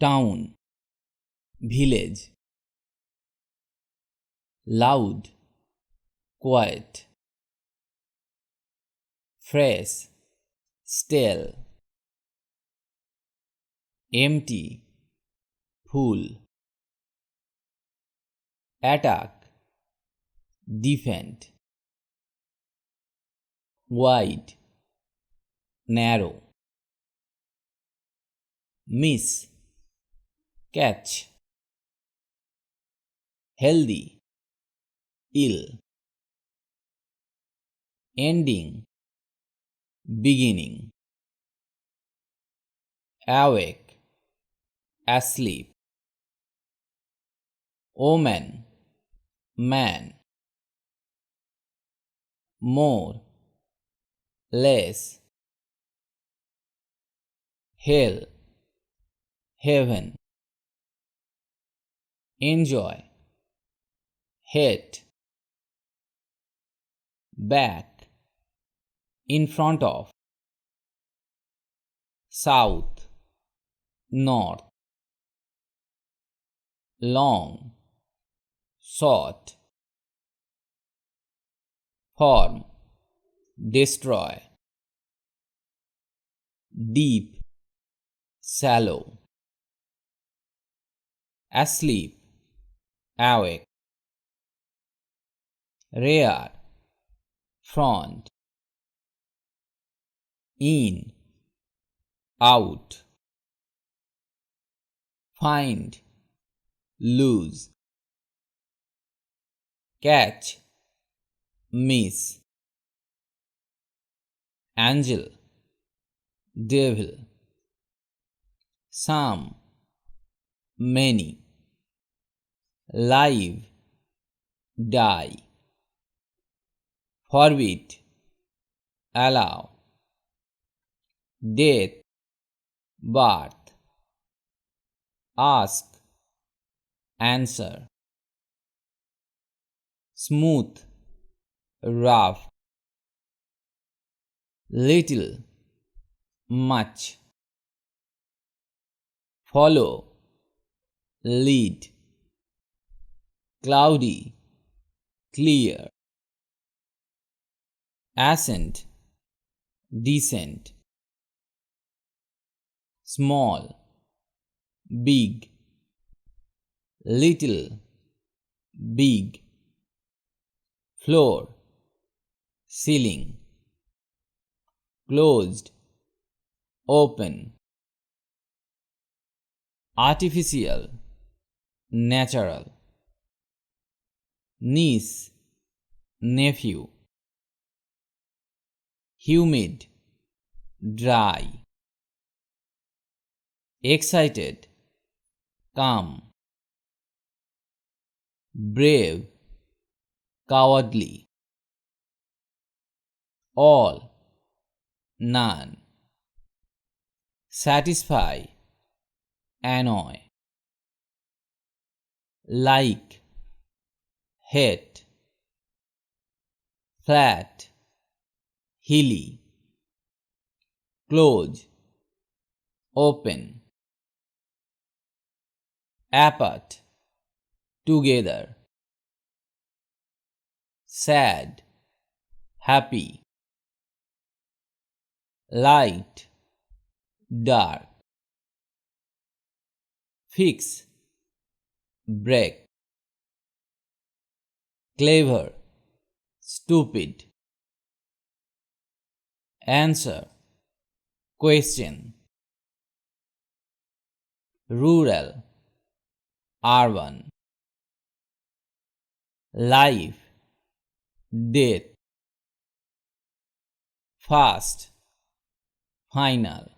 town, village. Loud, quiet. Fresh, stale. Empty, full. Attack, defend. Wide, narrow. Miss, catch. Healthy, ill. Ending, beginning. Awake, asleep. Omen, man. More, less. Hell, heaven. Enjoy, hate. Back, in front of. South, north. Long, short. Form, destroy. Deep, shallow. Asleep, awake. Rear, front. In, out. Find, lose. Catch, miss. Angel, devil. Some, many. Live, die. Forbid, allow. Death, birth. Ask, answer. Smooth, rough. Little, much. Follow, lead. Cloudy, clear. Ascent, descent. Small, big. Little, big. Floor, ceiling. Closed, open. Artificial, natural. Niece, nephew. Humid, dry. Excited, calm. Brave, cowardly. All, none. Satisfy, annoy. Like, hate. Flat, hilly. Close, open. Apart, together. Sad, happy. Light, dark. Fix, break. Clever, stupid. Answer, question. Rural, urban. Life, death. Fast, final.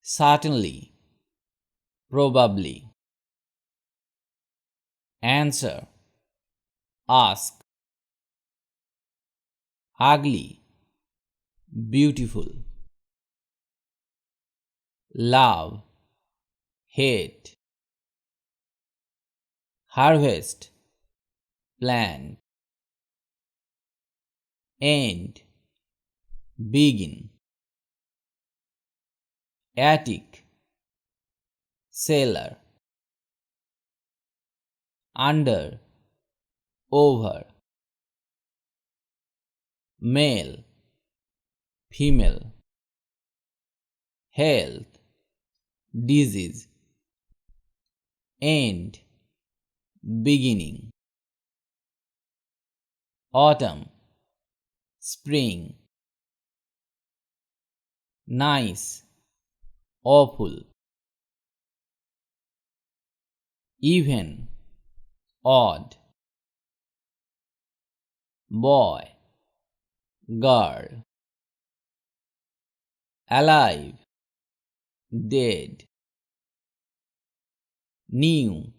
Certainly, probably. Answer, ask. Ugly, beautiful. Love, hate. Harvest, plant. End, begin. Attic, sailor, under, over, male, female, health, disease, end, beginning, autumn, spring, nice, awful, even, odd, boy, girl, alive, dead, new,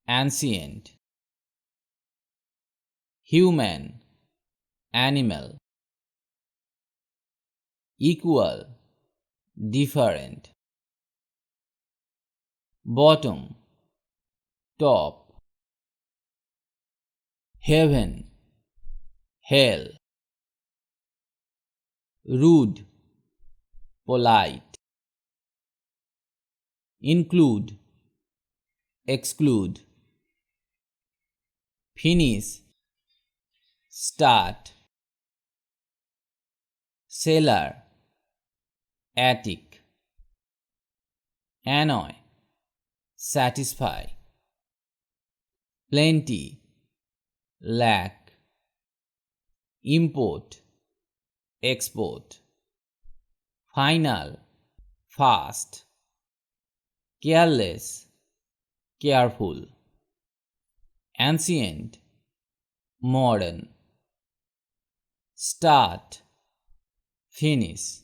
ancient, human, animal, equal, different, bottom, top, heaven, hell, rude, polite, include, exclude, finish, start, cellar, attic, annoy, satisfy, plenty, lack, import, export, final, fast, careless, careful, ancient, modern, start, finish,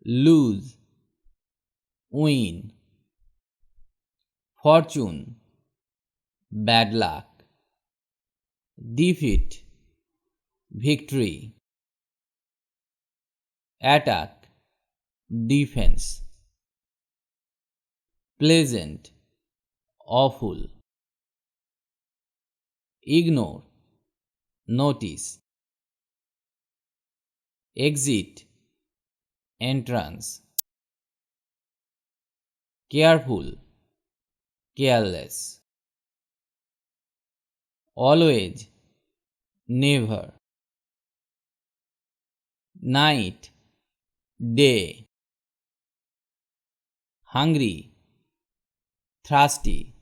lose, win, fortune, bad luck, defeat, victory, attack, defense, pleasant, awful, ignore, notice, exit, entrance, careful, careless, always, never, night, day, hungry, thirsty,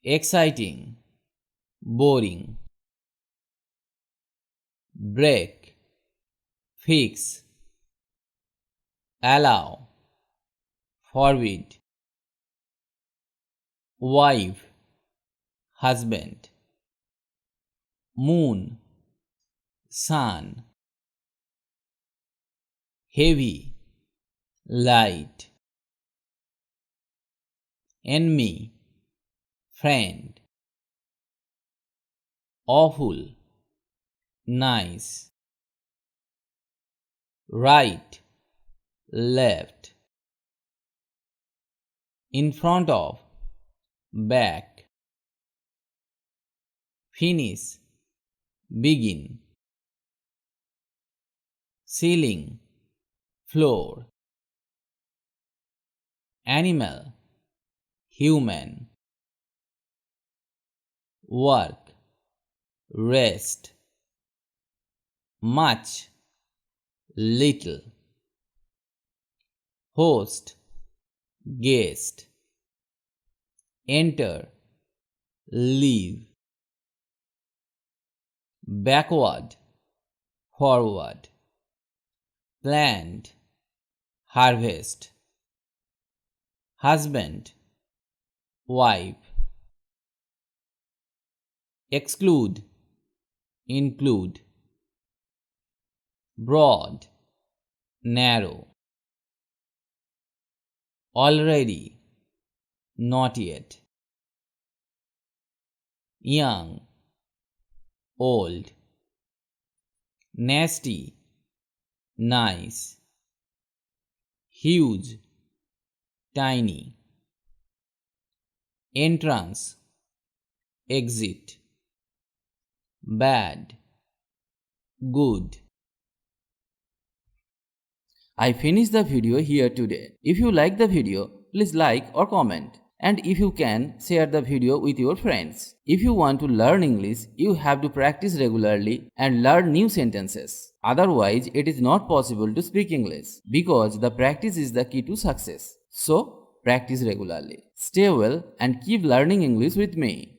exciting, boring, break, fix, allow, forbid, wife, husband, moon, sun, heavy, light, enemy, friend, awful, nice, right, left, in front of, back, finish, begin, ceiling, floor, animal, human, work, rest, much, little, host, guest, enter, leave, backward, forward, plant, harvest, husband, wife, exclude, include, broad, narrow, already, not yet, young, old, nasty, nice, huge, tiny, entrance, exit, bad, good. I finished the video here today. If you like the video, please like or comment. And if you can, share the video with your friends. If you want to learn English, you have to practice regularly and learn new sentences. Otherwise, it is not possible to speak English because the practice is the key to success. So, practice regularly. Stay well and keep learning English with me.